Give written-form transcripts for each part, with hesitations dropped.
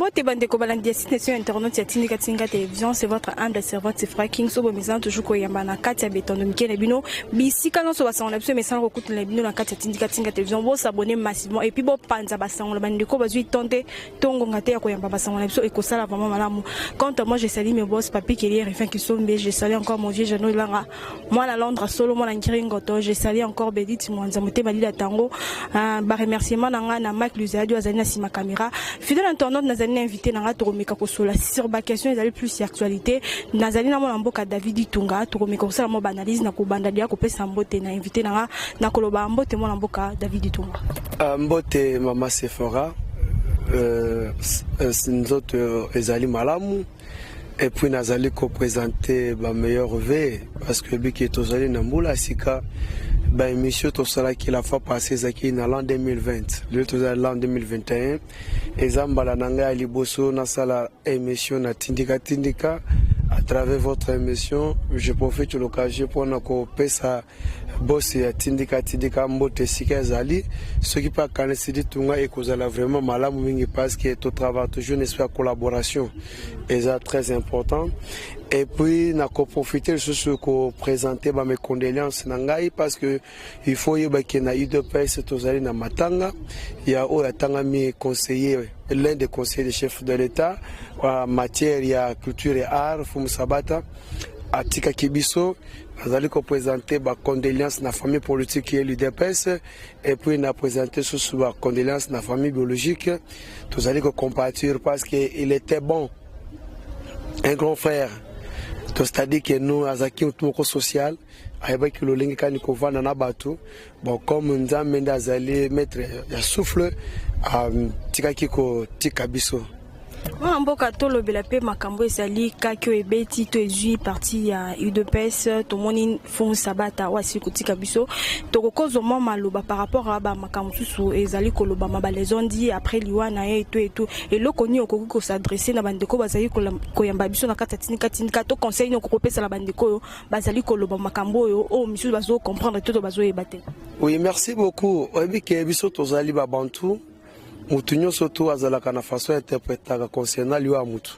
Mbote bandeko balandi destination internet ya Tindika Tinga télévision, c'est votre humble serveur Tifra King so bomezana toujours ko yamba na kati ya beton mike na bino bisika no so basanga na biso mesana ko kutuna bino na kati ya Tindika Tinga télévision bo s'abonner massivement et puis bo panza basanga bandeko bazui tonte tongo ngate ya ko yamba basanga na biso et ko sala vraiment malamu. Quant à moi je salue mes boss papi qui hier enfin qui sont mais je salue encore mon vieux Jeannot Langa moi na Londres solo moi na Nkiringoto je salue encore Bedit Mwanza Motema Lila Tango ba remerciement na na Mike Luzadio azali na sima caméra fidèle internaute nazali invité na Toromeka Kosola sur ba question ezali plus actualité nazali na mona mboka David Itunga Toromeka Kosola mo analyse na ko bandalia ko pesa mbote na invité na koloba mbote mona mboka David Itunga mbote mama Sephora nzoto ezali malamu et puis nazali ko présenter ba meilleur V parce que biki tozali na mbula sika ba émission tosala qui la fois passée zaki na l'an 2020 le tozali l'an 2021 ezambala nanga liboso na sala émission na Tindika à travers votre émission je profite de l'occasion pour na ko pesa boss ya Tindika mbote sika ezali ce qui pas kanesi tunga et kozala vraiment malamu mingi parce que to travail toujours n'espère collaboration et ça très important. Et puis, n'a qu'à profiter de ce que présenter mes condoléances nangai parce que il faut y qu'il y a eu deux pays c'est na matanga il y a mi conseiller l'un des conseillers des chefs de l'État en matière il y a culture et art Fumu Sabata Atika Kibiso azali ko présenter ba condoléances na famille politique qui est l'UDPS et puis n'a présenté ce ba condoléances na famille biologique tous allez ko compatir parce que il était bon un grand frère. C'est-à-dire que nous, Azaki, au social, avec le link qu'on na bateau, bon, comme nous avons mettre un souffle à Tikakiko Tikabiso. Mboka tolo belape makambo ezali kakio ebeti to ezui parti ya UDPS to moni fond sabata wasi kotika biso to kokozo mo maloba par rapport à ba makambo susu ezali koloba mabalezondi après liwana et tout et lokoni okoki ko s'adresser na bandeko bazali koyamba biso na kata Tindika to conseil no kokopesa la bandeko bazali koloba makambo yo o misu bazo comprendre tout bazo ebate. Oui, merci beaucoup. Obi ke biso tozali ba bantu mutunyo soto azalaka na façon interprétaka concernant liwa mutu.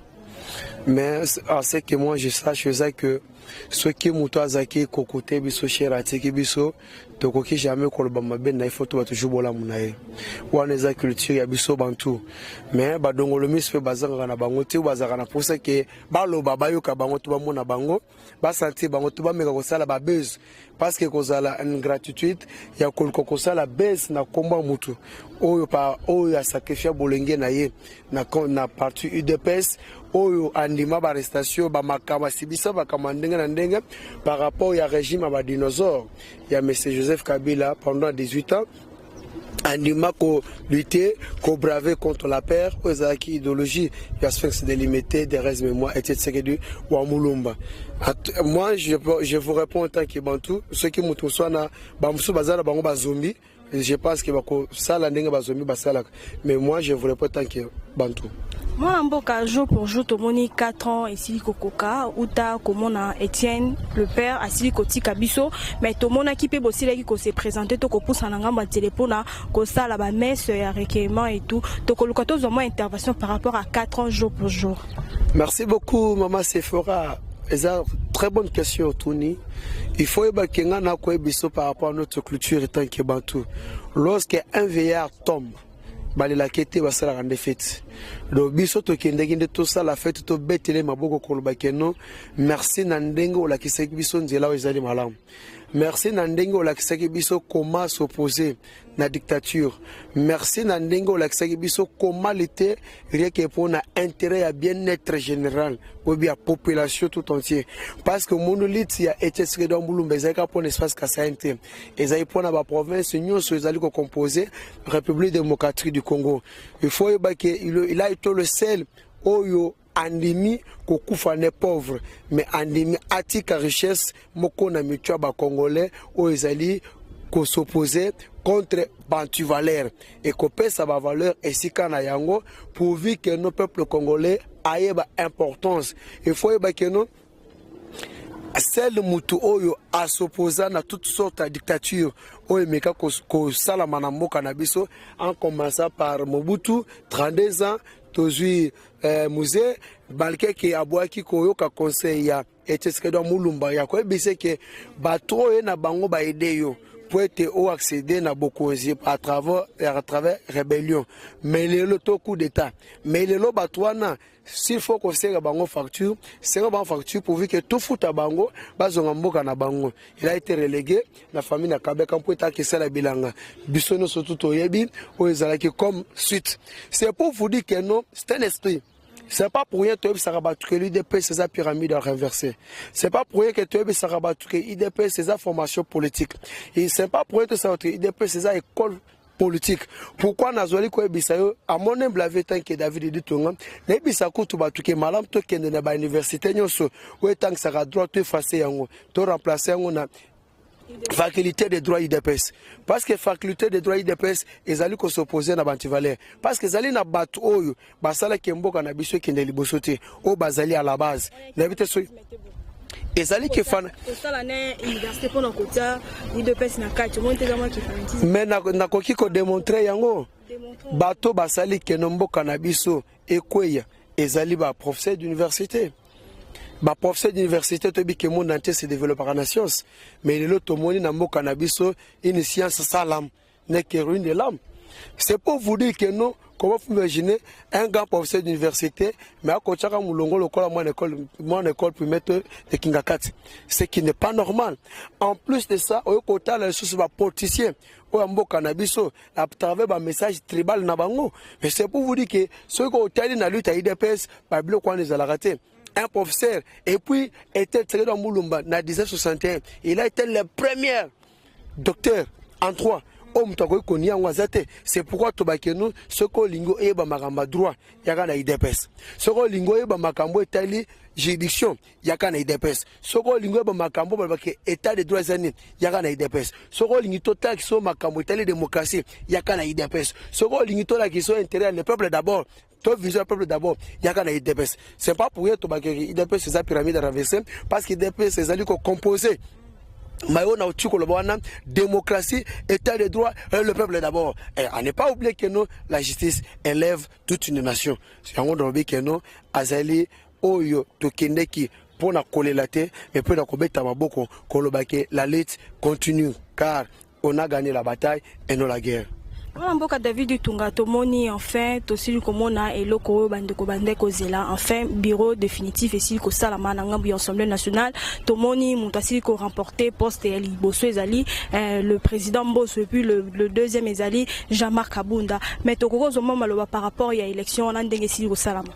Mais à ce que moi je sache c'est que ce qui mutu azaki kokote biso shera tiki biso to koki jamais koloba mabe na photo ba toujours bola munaye. Wana za culture ya biso bantu. Mais ba dongolo misfe bazanga na bango te bazaka na pour ça que baloba bayoka bango to ba mona bango ba sentir bango to ba meka ko sala ba buzz parce que kozala une gratitude ya ko sala buzz na komba mutu oyo pa oyo ya sacrifice bolenge na ye na parti UDPS oyo andima ba arrestation ba makama sibisa ba kamandenga na ndenga par rapport ya régime ba dinosaure ya monsieur Joseph Kabila pendant 18 ans andima ko lutter ko braver contre la peur aux acquis idéologie ya sphinx délimité des restes mémoire etc du wa mulumba. Moi je vous réponds en tant que bantu ceux qui mutu swana ba musu bazala bango ba zombie je pense que ça la ndenga ba zombie ba sala mais moi je vous réponds en tant que bantu. Moi, mboka jour pour jour, tomoni 4 ans ici kokoka, uta komona Etienne, le père, asili koti kabiso, mais tomona qui peut bosser là qui se présenter, to kopousa na ngamba téléphone, ko sala ba messe ya recueillement et tout, to kolukato zoma intervention par rapport à 4 ans jour pour jour. Merci beaucoup maman Sephora. C'est une très bonne question Tony. Il faut ébakenga na ko biso par rapport à notre culture tant que bantu. Lorsque un vieillard tombe la kete basala rende fête do biso to kendeki to sala fête to betele maboko koloba keno merci na ndenge ola kiseki biso nzela ezali malamu merci na ndenge ola kiseki biso comment s'opposer na dictature merci na ndenge ola kiseki biso comment lutter rien que pour na intérêt à bien-être général ou bien population tout entière parce que monolithe ya etesque dans Bulumba ezaka pour l'espace kasainte ezali pour na ba province nyonso ezali ko composer République démocratique du Congo. Il faut il a été le seul oyo andimi kokufa ne pauvre mais andimi atika richesse moko na mitua ba congolais o ezali ko s'opposer contre bantu valeur et ko pesa ba valeur esika na yango pourvu que nos peuples congolais aient ba importance. Il faut que nous celle mutu oyo a s'opposer à toutes sortes de dictatures oyo meka ko salama na mboka na biso en commençant par Mobutu 32 ans tozui musée balke ki abwaki koyoka conseil ya Tshisekedi Mulumba ya ko ebise ke bato na bango ba aider yo pour être au accéder na beaucoup à travers rébellion mais le to coup d'état mais le lo batwana s'il faut qu'on sert bango facture c'est bango facture pourvu que tout fout à bango bazonga mboka na bango il a été relégué la famille na kabeka pour être que ça la bilanga bisono surtout toyebi o ezalaki comme suite c'est pour vous dire que non c'est un esprit. C'est pas pour rien que tu as battu que l'IDP c'est sa pyramide à renverser. C'est pas pour rien que tu as battu que l'IDP c'est sa formation politique. Et c'est pas pour rien que tu as battu l'IDP c'est sa école politique. Pourquoi Nazoli ko bisayo à mon humble avis tant que David dit tonga ne bisako tu battu que malam to kende na ba université nyonso ou tant que ça droit te effacer yango to remplacer yango na faculté de droit IDPS parce que faculté de droit IDPS ezali ko s'opposer na bantivalère parce que ezali na batu oyo basala kemboka na biso kende liboso te o bazali à la base na bité so ezali ke fan osala na université pour na kotia IDPS na kati monte zama ki fanti mais na koki ko démontrer yango bato basali ke mboka na biso ekweya ezali ba professeur d'université. Ba professeur d'université to bi que monde entier se développe par la science mais l'autre monde na mboka na biso une science salam n'est que ruine de l'âme. C'est pour vous dire que non comment vous imaginez un grand professeur d'université mais à côté de mulongo lokola mon école primaire de Kingakati ce qui n'est pas normal. En plus de ça au côté la ressource va politicien au mboka na biso à travers un message tribal na bango mais c'est pour vous dire que ceux qui ont été dans la lutte à IDPS par bloc on les a raté. Un professeur et puis était tiré dans Mulumba en 1961. Il a été le premier docteur en droit. C'est pourquoi Tobakeno, ce que lingo eba makamba droit, yaka na IDPS. Ce que lingo eba makambo etali juridiction, yaka na IDPS. Ce que lingo eba makambo balbake état de droits zani, yaka na IDPS. Ce que lingo total qui sont makambo etali démocratie, yaka na IDPS. Ce que lingo total qui sont intérêt le peuple d'abord. Toi, vision le peuple d'abord, il y a un IDPS. C'est pas pour rien que l'IDPS c'est sa pyramide à renverser, parce que l'IDPS c'est ça composé. Démocratie, état de droit, le peuple d'abord. Et on n'est pas oublié que nous, la justice élève toute une nation. C'est un monde que nous, Azali, Oyo, Tokendeki, pour la coller la tête, mais pour la combattre Maboko, la lutte continue, car on a gagné la bataille et non la guerre. Mboka David Tunga tomoni enfin tosili komona eloko bandeko bandeko zela enfin bureau définitif et sili ko salama na ngambu Assemblée nationale tomoni mutasili ko remporter poste ya liboso ezali le président Mbosso et puis le deuxième ezali Jean-Marc Kabunda mais tokoko zoma maloba par rapport ya élection na ndenge sili ko salama.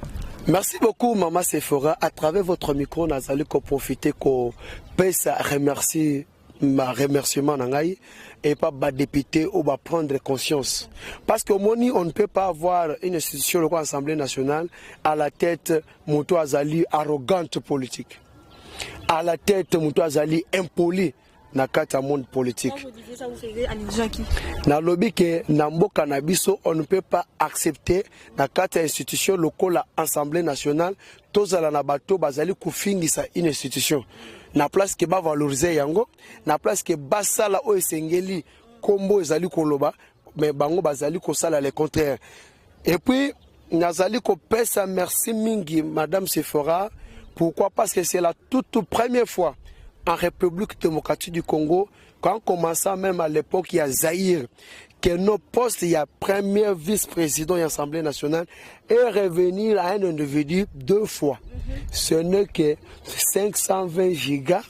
Merci beaucoup Maman Sephora à travers votre micro nazali ko profiter ko pesa remercier ma remerciement nangai et pas bas député ou va prendre conscience parce que moni on ne peut pas avoir une institution locale Assemblée nationale à la tête Mouto Azali arrogante politique à la tête Mouto Azali impoli na kata monde politique na lobby que na mboka na biso on ne peut pas accepter na kata institution locale Assemblée nationale tozala na bato bazali kufingisa une institution na place que ba valoriser yango na place que basala o esengeli kombo ezali koloba mais bango bazali ko sala le contraire et puis nazali ko pesa merci mingi madame Sephora pourquoi parce que c'est la toute première fois en République démocratique du Congo quand commençant même à l'époque il y a Zaïre que nos postes il y a premier vice-président de l'Assemblée nationale et revenir à un individu deux fois. Ce n'est que 520 gigas,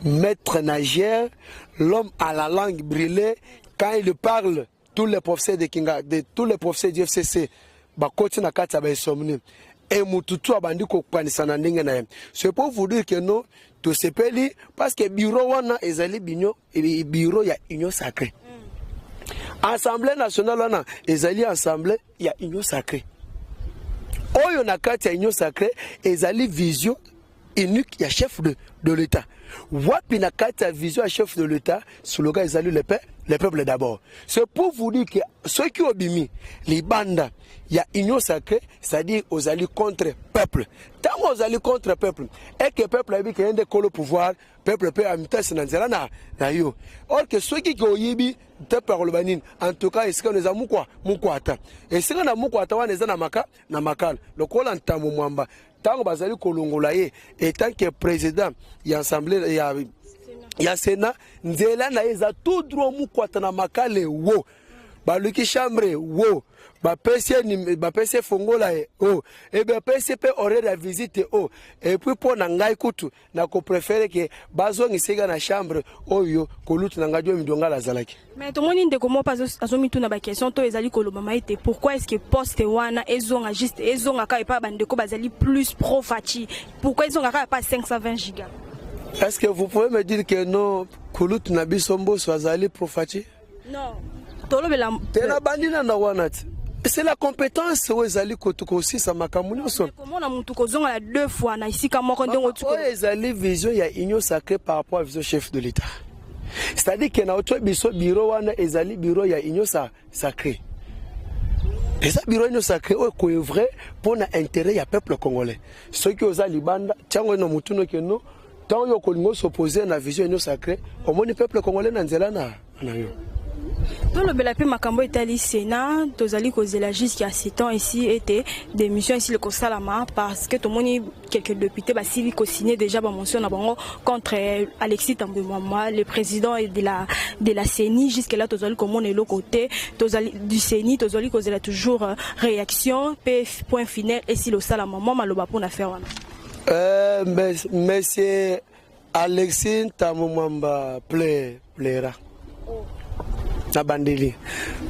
maître nageur, l'homme à la langue brûlée, quand il parle, tous les professeurs de Kinga, tous les professeurs du FCC, et Mututu abandi ko kwanisana ndenge na. C'est pour vous dire que non, tout se peli parce que bureau wana ezali binyo et bureau ya union sacrée. Assemblée nationale wana ezali assemblée ya union sacrée. Oyo na kati ya union sacrée ezali vision unique ya chef de l'État. Wapi na kati ya vision ya chef de l'État, slogan ezali le le peuple d'abord. C'est pour vous dire que ceux qui ont bimi, les bandes, il y a union sacrée, c'est-à-dire aux alliés contre le peuple. Tant aux alliés contre le peuple, et que le peuple a dit qu'il y a un décolle au pouvoir, le peuple peut amener ça dans yo. Or que ceux qui ont yibi, en tout cas, est-ce que nous avons quoi? Moukwata. Et si nous avons moukwata, on est na makal. Le col en temps mwamba. Tant que bazali kolongolaye, et tant que président, il y a assemblée, il y a Sénat, nzela na eza tout droit moukwata na makale wo. Baluki chambre wo. Ba PC fongola oh et ba PCP horaire de visite oh et puis pour nanga ikutu na ko préférer que bazo ngisega na chambre oyo ko lutu nanga jo midonga la zalaki. Mais tout le monde comment pas azomi tout na ba question to ezali koloba maite pourquoi est-ce que poste wana ezonga juste ezonga ka pas bandeko bazali plus pro fachi pourquoi ezonga ka pas 520 gigas. Est-ce que vous pouvez me dire que non kolutu na bisombo swazali pro fachi? Non. Tolobela tena bandina na wanati. C'est la compétence où ils allaient aussi ça m'a camouflé. Comment on a monté qu'on a 2 fois na ici comme on dit. Ils allaient vision il y a union sacrée par rapport à vision chef de l'État. C'est-à-dire que na autre bureau wana ils allaient bureau il y a union sacrée. Et ça bureau union sacrée est vrai pour l'intérêt du peuple congolais. Ceux qui osent libanda tiango no mutuno que no tant yo kolingo s'opposer na vision union sacrée au moins le peuple congolais na nzela na yo. Dans le Belapé Makambo Italie Sénat, Tozali Kozela jusqu'à 7 ans ici était des missions ici le Kosalama parce que tout le monde quelques députés bah si signé déjà bah mention contre Alexis Tambemama, le président de la CENI jusqu'à là Tozali comme on est l'autre côté Tozali du CENI Tozali Kozela toujours réaction point final et si le Salama maman maloba pour affaire monsieur Alexis Tambemama plaira. Nabandeli.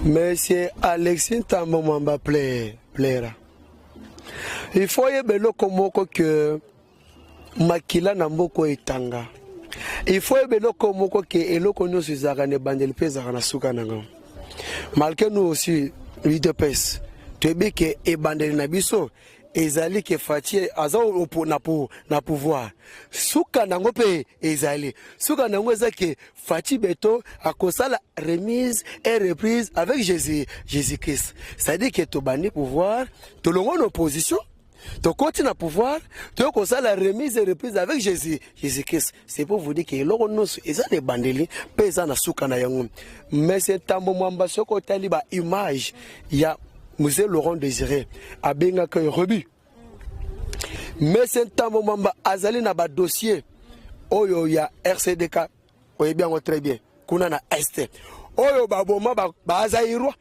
Monsieur Alexis Tambemamba plaira. Il faut y belo komoko que makila na mboko etanga. Il faut y belo komoko que eloko no sizaka ne bandeli pesa kana suka nanga. Malgré nous aussi l'UDPS. Tu sais que e bandeli na biso ezali ke fati azao na pouvoir suka nango pe ezali suka nango ezake fati beto akosala remise et reprise avec Jésus-Christ. Ça dit que to bani pouvoir to longo en opposition to continue na pouvoir to kosala remise et reprise avec Jésus-Christ. C'est pour vous dire que loko no ezali bandeli pe ezana suka na yango mais c'est tambo mwamba soko tali ba image ya Monsieur Laurent Désiré a bien que rebu. Mais c'est un moment azali na ba dossier oyo ya RCDK oyo bien très bien kuna na este oyo baboma ba azairwa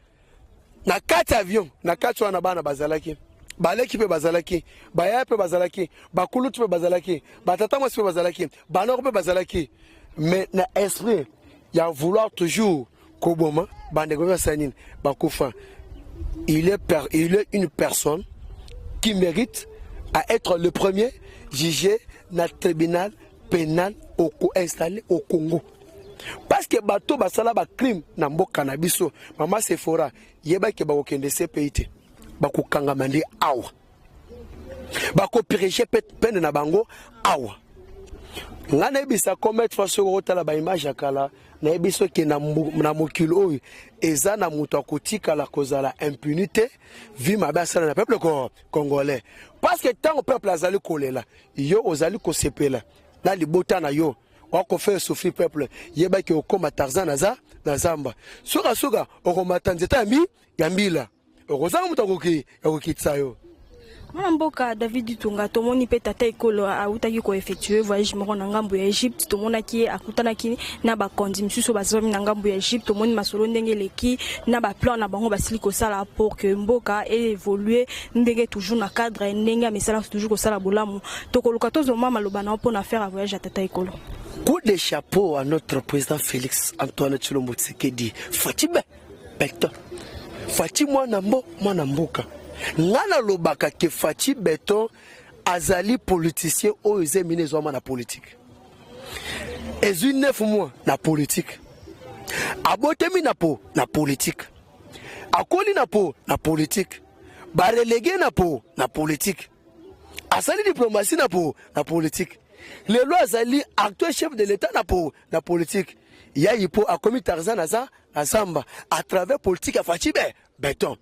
na 4 avions na 4 wana bana bazalaki baleki pe bazalaki baya pe bazalaki bakulutu pe bazalaki batata mwasi pe bazalaki banoko pe bazalaki mais na esprit ya vouloir toujours koboma bandeko ya sanine bakufa. Il est une personne qui mérite à être le premier jugé dans le tribunal pénal installé au Congo. Parce que bato basala ba crime na mboka na biso mama Sephora yeba ke ba okende CPIT ba ko kangamandi awa ba ko piriger peine na bango awa ngana bisa commettre façon rotala ba image akala na biso ke na mokilo oyo eza na muto akotika la kozala impunité vi mabasala na peuple congolais parce que tant au peuple azali kolela yo ozali ko sepela na libota na yo wako faire souffrir peuple yeba ke okoma Tarzan na zamba suka okomata nzeta ya mbila okozanga muto akokitsa yo. Mboka David Dutunga tomoni pe tata ekolo autaki ko effectuer voyage moko na ngambo ya Egypte tomona ki akutana ki na ba kondi misusu bazomi na ngambo ya Egypte tomoni masolo ndenge leki na ba plan na bango basili ko sala pour que mboka évoluer ndenge toujours na cadre ndenge mesala toujours ko sala bolamu tokoluka tozoma maloba na pour na faire voyage à tata ekolo. Coup de chapeau à notre président Félix Antoine Tshilombo Tshisekedi. Fatime Beto. Fatime mwana mboka. Ngana lobaka ke Fati Beton azali politicien o ezemine zoma na politique. Ezu 9 mois na politique. Abotemi na politique. Akoli na politique. Ba relégué na politique. Asali diplomatie na politique. Les lois azali acteur chef de l'état na politique. il y a Ipo a commis Tarzan à Zamba à travers politique à Fachi béton.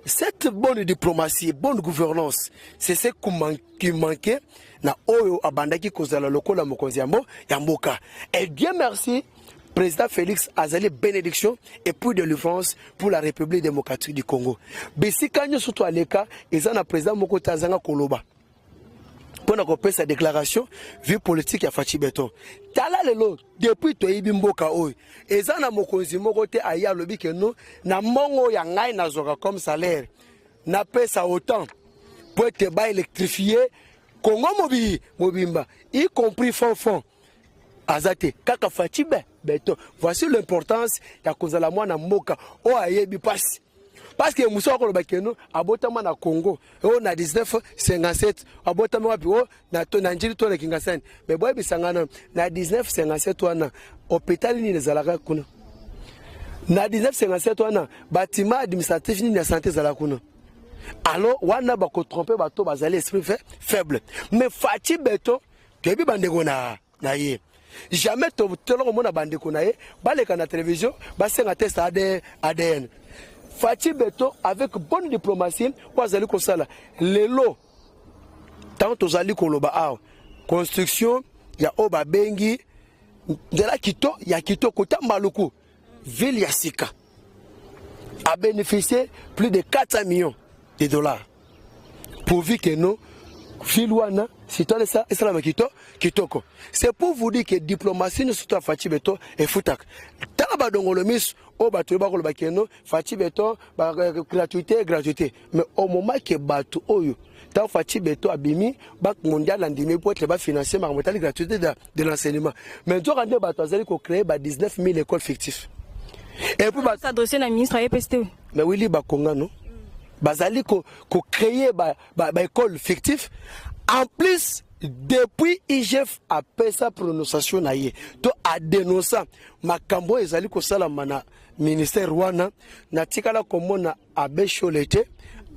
Cette bonne diplomatie, bonne gouvernance, c'est ce qui manquait na oyo abandaki kozala lokola mokonzi yamboka. Et Dieu merci, président Félix Azali bénédiction et puis de l'urgence pour la République démocratique du Congo. Bisikanyo surtout aleka ezana président moko tazanga koloba. Pour qu'on sa déclaration, vie politique à Fachi Beton. Tala lelo, depuis Toyibi Mboka Oy, et Zana Mokonzi Mokote Aya Lobi que nous, na mongo ya ngai na zoka comme salaire, na pesa autant, pour être bas électrifié, Congo Mobimba, y compris fond. Azate, Kaka Fachi Beton. Voici l'importance ya kozala mwana Mboka, o ayebi pasi. Parce que Moussa Kolobakeno, abotama na Congo, on a 1957, abotama wapi, na Tonanjiri to le Kingasen. Mais boy bisangana, na 1957 wana, hôpital ni nezalaka kuna. Na 1957 wana, bâtiment administratif ni na santé zalakuna. Alors, wana bako tromper bato bazali esprit faible. Mais Fachi Beton, kebi bandeko na ye. Jamais tolongo mona bandeko na ye, baleka na télévision, basenga test ADN. Fachi Beton, avec bonne diplomatie, wazali kosala. Lelo, tant ozali koloba construction, ya oba bengi, de la Kito, ya Kito, kota Maluku, ville Yassika, a bénéficié plus de 400 millions de dollars. Pourvu que nous, Filouana, si tu as ça, Kitoko. C'est pour vous dire que la diplomatie ne soit pas Fachi Beton et Foutak. Taba Dongolomis, au bateau, Fachi Beton, gratuité. Mais au moment que bateau, tant Fachi Beton abimi, Banque mondiale andimé pour être financé par la gratuité de l'enseignement. Mais nous avons créé 19 000 écoles fictives. Et puis, s'adresser à la ministre à EPST. mais oui, Bakonga, non? Bazali ko créer école fictive. En plus, depuis IGF a fait sa prononciation naie, to a dénoncé makambo ezali ko sala mana ministère wana na tikala komona abesholete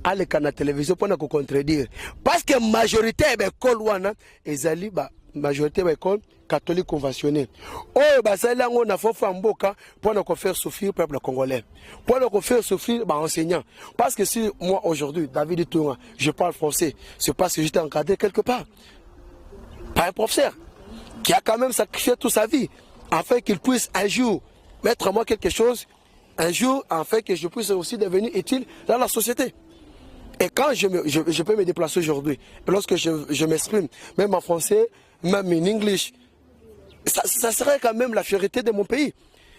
aleka na télévision pour na ko contredire parce que majorité école wana ezali majorité école catholique conventionnelle. Oh, basali ngo na fofa mboka pour na ko faire souffrir le peuple congolais. Pour na ko faire souffrir enseignants. Parce que si moi aujourd'hui, David Tounga, je parle français, c'est parce que j'étais encadré quelque part par un professeur qui a quand même sacrifié toute sa vie afin qu'il puisse un jour mettre à moi quelque chose, un jour afin que je puisse aussi devenir utile dans la société. Et quand je peux me déplacer aujourd'hui, lorsque je m'exprime, même en français, même en anglais, ça serait quand même la fierté de mon pays.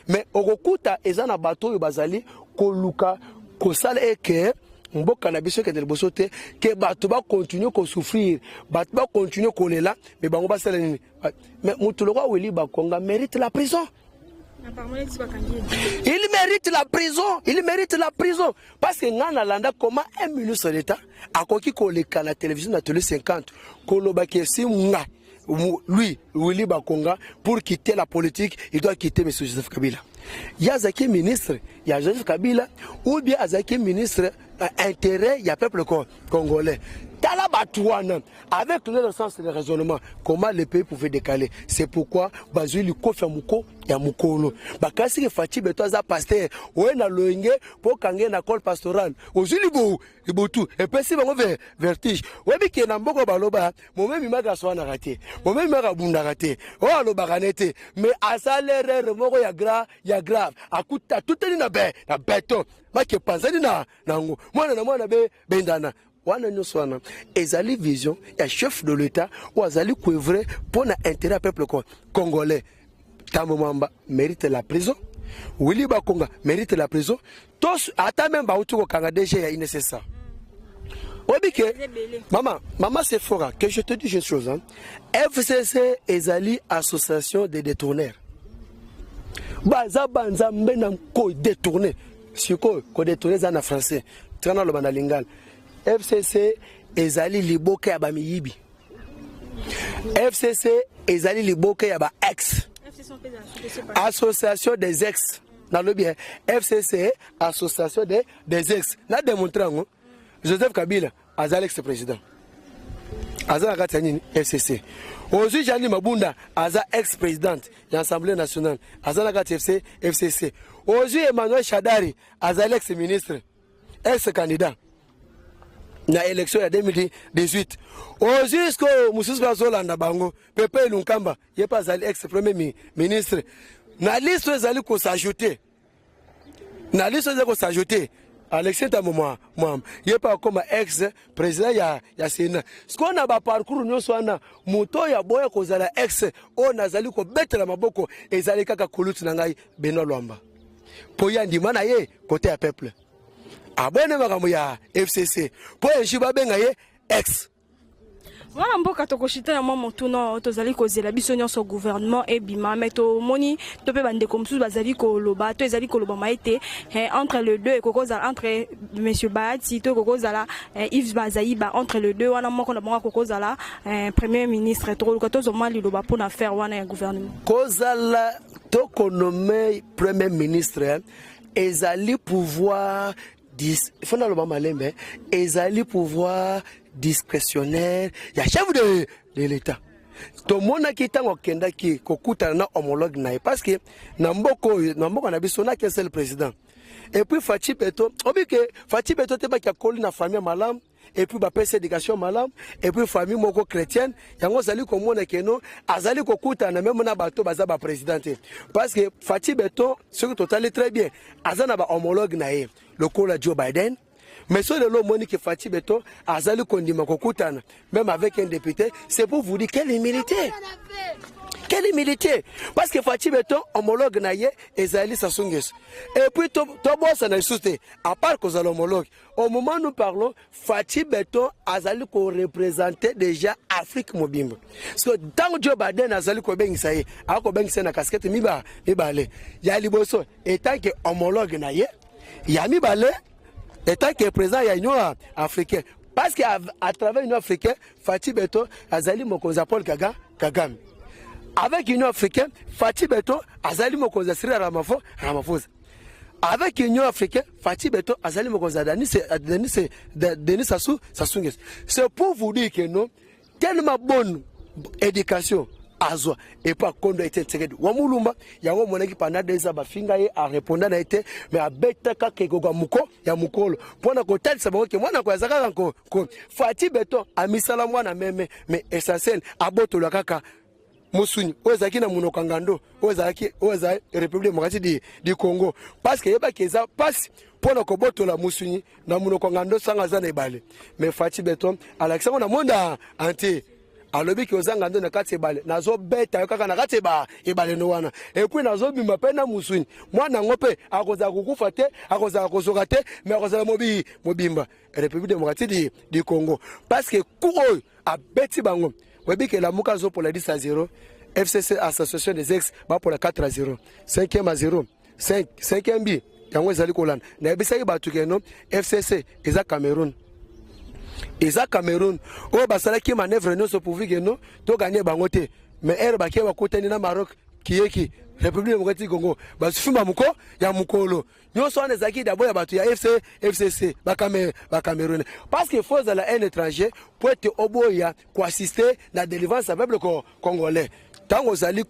Mais au Rokuta, ezana bateau bazali koluka kosala eke mboka na biso ke de bosote ke bato ba continuer ko souffrir, bato ba continuer ko lela, mais bango ba sala nini. Mais mutuloko Willy Bakonga mérite la prison. Il mérite la prison, parce que Nana Landa, comment un ministre d'État a conquis qu'on les canne à la télévision dans télé 50, lui, Willy Bakonga, pour quitter la politique, il doit quitter M. Joseph Kabila. Il y a Zaki ministre, il y a Joseph Kabila, ou bien Zaki ministre intérêt, il y a peuple congolais. Avec le sens de raisonnement, comment le pays pouvait décaler. C'est pourquoi Bazui lui confie Mouko et Moukolo. Bakasi que Fachi Beton a pasteur, ou un aloïngue pour kange na col pastoral. Au Zulibou, il tout. Et puis si on veut vertige. Oui, mais qui est un bon baloba, mon même imaga soit raté, mon même imaga bunda raté, oh alo baranete. Mais à salaire, moro ya grave, à coup de tout est na béton. Ma qui pense na nango. Moi na be bendana. Wana nyoswana ezali vision ya chef de l'État ou azali couvrir pour l'intérêt peuple congolais. Tambo Mamba mérite la prison. Willy Bakonga mérite la prison. Tous ata même ba utuko kanga DG ya inessa. Obike maman c'est fort que je te dis une chose hein. FCC ezali association des détourneurs. Baza banza mbena ko détourner. Siko ko détourner en français. Trana le banalingal. FCC ezali liboke ya bamiyibi. FCC ezali liboke ya ba ex. Association des ex. Dans le bien. FCC association des ex. Na démontré Joseph Kabila azali ex-président. Aza kati nini FCC. Aujourd'hui Jani Mabunda aza ex-présidente de l'Assemblée nationale. Aza kati FCC. Aujourd'hui Emmanuel Shadari aza ex-ministre, ex-candidat na élection ya 2018. Aujourd'hui ce que Moussous Bazolanda Bango, Pepe Lunkamba, il pas azali ex-premier ministre. Na liste ezali ko s'ajouter. Na liste ezali ko s'ajouter. Alexis Tamouama, il n'est pas comme ex-président ya Sénat. Ce qu'on a parcours, nous sommes Mouto ya boya kozala ex, on a zali ko bête la maboko, et zali kaka kulutu nangai Benoît Luamba. Poya ndimana ye, côté à peuple. Abonne magamu ya FCC. Poya njiba benga ye, ex. Voilà mboka tokoshita na mwa tuna tozali kozela biso nyonso gouvernement et bima meto moni to pe bande comme sous bazali ko loba to ezali ko loba maite entre le deux kokoza entre monsieur Bahati to kokoza Yves Bazaïba entre le deux wana moko na bango kokoza la premier ministre to ko tozo mali loba pour na faire wana ya gouvernement kozala to konomé premier ministre ezali pouvoir il faut na loba malembe ezali pouvoir discrétionnaire, il y a chef de l'État. Tout le monde qui est en Kenda qui est na homologue parce que Namboko na biso na qu'un seul président. Et puis Fachi Beto, obi que Fachi Beto te ba ki akoli na famille malam et puis ba pesa éducation malam et puis famille moko chrétienne, yango zali ko mona keno azali ko kutana même na bato baza ba présidente. Parce que Fachi Beto ce que total très bien, azana ba homologue na ye, le cola Joe Biden. Mais sur le lot Monique Fati Beto, Azali Kondima Kokutana, même avec un député, c'est pour vous dire quelle humilité. Quelle humilité. Parce que Fati Beto, homologue naïe, et Zali Sassunges. Et puis, Tobo s'en a sauté, à part que vous homologue. Au moment où nous parlons, Fati Beto, Azali ko représentait déjà Afrique Mobimbo. Parce que tant que Joe Biden, Azali ko ben saye, a ko ben na casquette, mi ba le. Ya liboso, et tant que homologue naïe, ya mi balé. Et tant que président il y a une Union africaine parce qu'à travers l'Union africaine Fati Beto azali mokonza Paul Kagame avec l'Union africaine Fati Beto azali mokonza Cyril Ramaphosa avec l'Union africaine Fati Beto azali mokonza Denis Sassou Nguesso. C'est pour vous dire que non tellement bonne éducation azwa et pas kondo été tseged wa mulumba yango monaki pendant des aba finga ye a répondre na été mais a beta ka ke goga muko ya mukolo pona ko talisa bango ke mwana ko yazaka ko Fati Beto a misala mwana meme mais essentiel abotolo kaka musuni ozaki na munoko ngando ozaki République démocratique du Congo parce que yeba keza passe pona ko botola musuni na munoko ngando sanga za na ibale mais Fati Beto Alexandre na monda anti alobi ki ozanga ndo na kati ebale nazo beta kaka na kati ebale no wana et puis nazo bima pe na musuni mwana ngope akoza kukufa te akoza kozoka te mais akoza mobimba République démocratique du Congo parce que kuo a beti bango webi ke la muka zo pour la 10-0 FCC association des ex ba pour la 4-0 5-0 5 bi yango ezali kolanda na bisaki batu ke no FCC eza Cameroun. Eza Cameroun, o basala ki manœuvre non so pouvi que non, to gagner bangote. Mais er ba ki wa koteni na Maroc qui République démocratique du Congo. Ba sufuma muko ya mukolo. Nyo so na zaki d'abord ya batu ya FCC ba Cameroun. Parce que faut à un étranger pour être oboya pour assister la délivrance du peuple congolais. Tant aux alliés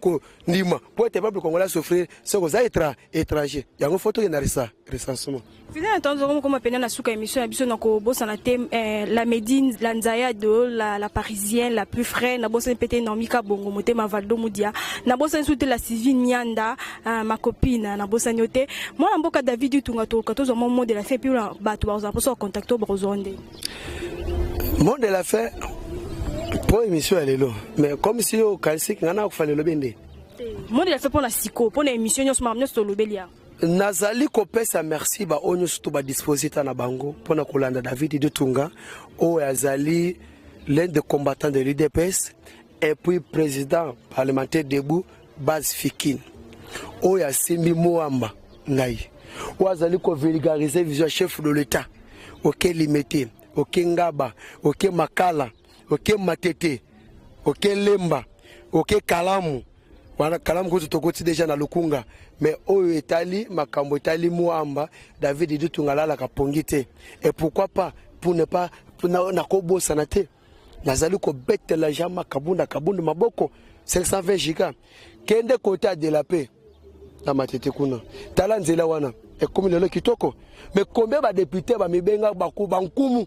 Nima pour être peuple congolais souffrir, c'est aux étrangers. Il y a une photo qui est ça recensement. Finalement, tant comme appelé na souka émission ya biso na ko bossa na thème la Médine, la Nzaya de la parisienne la plus frais na bossa pété na Mika Bongo motema Valdo Mudia na bossa souté la Sylvie Nyanda ma copine na bossa nyoté moi mboka David Tunga to katozo moment de la fait puis bato ba za contacto brozonde. Monde de la fait pour émission elle est là mais comme si au classique ngana ko fallait le bende. Monde de la fait pour la siko pour émission nyos mamnyo to lobelia. Nazali kopesa merci ba onyo surtout ba disposita na bango pona kolanda David de Tunga o azali l'un des combattants de l'UDPS et puis président parlementaire debout Baz Fikine o ya Simbi Moamba ngai o azali ko vulgariser vision chef de l'État OK limité OK Ngaba OK Makala OK Matete OK Lemba OK Kalamu wana Kalamu ko tokoti déjà na Lukunga mais oyo etali makambo etali Moamba David de Tunga la kapongite et pourquoi pas pour ne pas na ko bossa na te nazali ko betela jama kabunda maboko 520 giga kende côté à de la paix na matete kuna tala nzela wana e komi lelo kitoko mais combien ba député ba mibenga baku bankumu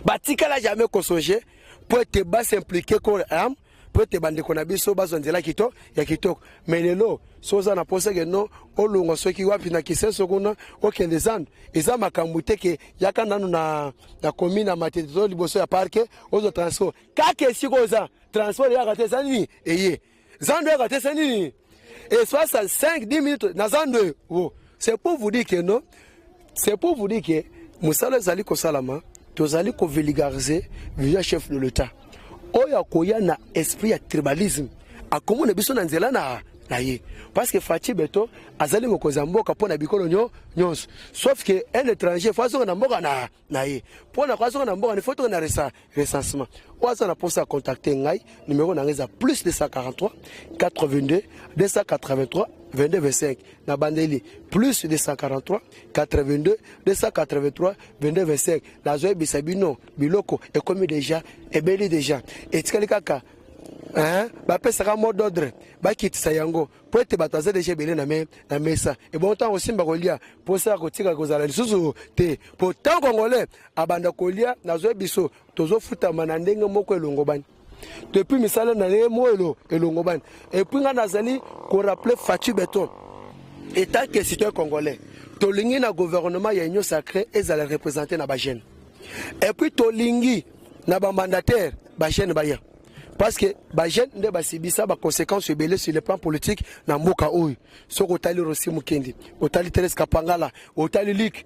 batikala jamais kosoje pour te bas s'impliquer ko am pour te bande ko na biso bazo nzela kitoko ya kitoko mais lelo soza na posa que non olongo soki wapi na kiseso kuna okende zandu eza makambu te ke yaka nanu na commune na matete to liboso ya parke ozo transport kake sikoza transport ya kate sani eye zandu ya kate sani et soit ça 5-10 minutes na zandu oh c'est pour vous dire que non c'est pour vous dire que musala zali ko salama tozali ko vulgariser via chef de l'État oya koya na esprit ya tribalisme akomona biso na nzela na ye parce que Fachi Beto azali ngokoza mboka pona bikolo nyonso sauf que un étranger façon na mboka na ye pona façon na mboka ni photo na recensement oza na posa contacter ngai numéro na ngeza plus 243 82 283 22 25 na bandeli plus 243 82 283 22 25 la zoe bisabino biloko et comme déjà et beli déjà et tikali kaka hein ba pesa mot d'ordre ba kitisa yango pour te bataza déjà belé na mesa et bon temps aussi mba kolia pour ça ko tika kozala lisusu te pour tant congolais abanda kolia na zoe biso tozo futa manandenge moko elongo bani depuis misala na lemo elongo bani et puis nga nazali ko rappeler Fachi Beto état que citoyen congolais tolingi na gouvernement ya union sacrée ezala représenter na ba jeune et puis tolingi na ba mandataire ba jeune ba ya parce que ba jeune nde ba sibisa ba conséquences ebele sur le plan politique na mboka oyo soko tali Rossi Mukendi otali Thérèse Kapangala otali Lik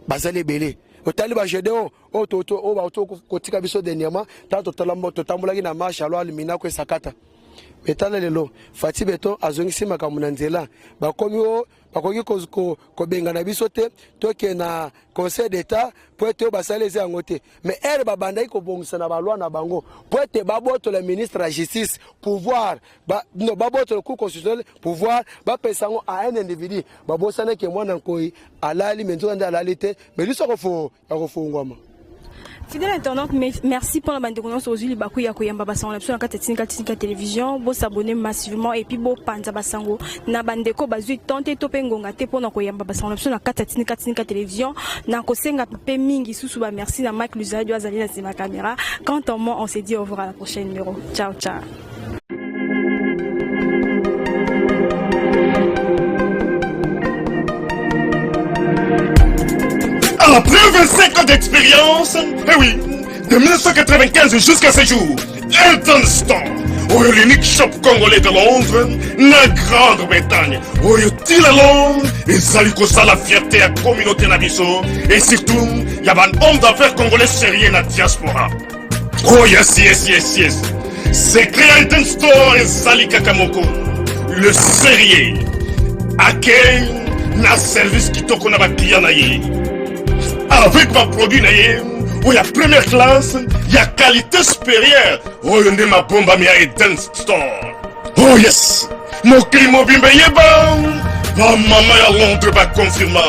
bazali belé otali ba Gédéon o ba kotika biso dernièrement tanto talambo tambulaki na marche alors alimina ko sakata metala lelo Fachi Beto azongisi makambo na nzela bakomi o bakoki ko benga na biso te toke na conseil d'état pour te basalezi angote mais ere babanda ko bongisa na balwa na bango pour te baboto le ministre de la justice pouvoir no baboto le cour constitutionnel pouvoir ba pesango à un individu babosana ke mwana nkoi alali menzo nda alalite mais lui soko fo ngoma. Fidèle internaute, merci pour la bande de connaissances aujourd'hui. Bakou ya koyamba basango la sur la Katinga télévision. Bo s'abonner massivement et puis bo panza basango. Na bande ko bazui tenter tope ngonga te pour na koyamba basango la sur la Katinga télévision. Na kosenga pe mingi susu ba merci na Mike Luzadio azali na ma caméra. Quant à moi, on se dit au revoir à la prochaine numéro. Ciao ciao. Après 25 ans d'expérience, eh oui, de 1995 jusqu'à ce jour, Elton Store, l'unique shop congolais de Londres, la Grande-Bretagne, il a Londres, et Zaliko ça la fierté à la communauté Nabiso, et surtout, il y a un homme d'affaires congolais sérieux dans la diaspora. Oh yes. C'est créé Elton Store et Zalika Kamoko, le sérieux, à quel na service qui t'a qu'on a client avec ma produit où il y a première classe, il y a qualité supérieure. Oh, il y a ma bombe à Eden Store. Oh yes, mon climat bimbe yeba. Ma maman à Londres va confirmer.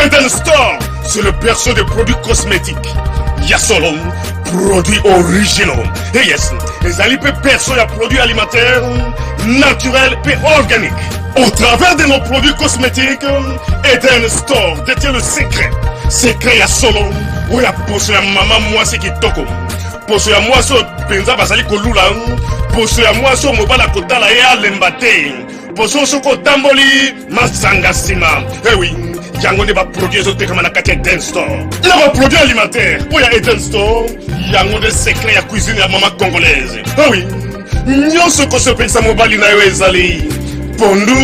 Eden Store, c'est le berceau des produits cosmétiques. Il y a solo produits originaux. Et yes, les alipes perso, il y a produits alimentaires, naturels et organiques. Au travers de nos produits cosmétiques, Eden Store détient le secret ya solo où ya poso ya maman moi c'est qui toko poso ya moi so penza basali kolula poso ya moi so mobala kotala ya lembate poso so ko tamboli masanga sima eh oui yango ne ba produit zo tekama na kati Eden Store na ba produit alimentaire où ya Eden Store yango de secret ya cuisine ya maman congolaise eh oui nyonso ko so pensa mobali na yo ezali pondu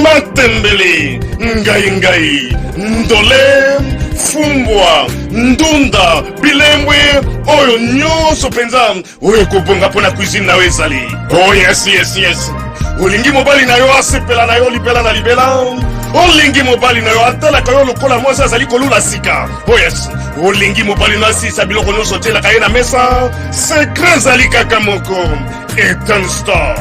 matembele ngai ndole fumbwa ndunda bilembwe oyo nyonso penza oyo kobonga pona cuisine na ezali oh yes olingi mobali na yo asepela na yo libela na libela olingi mobali na yo atalaka yo lokola mwasi azali kolula sika oh yes olingi mobali na asisa biloko nyonso otielaka ye na mesa secret ezali kaka moko Eden Store.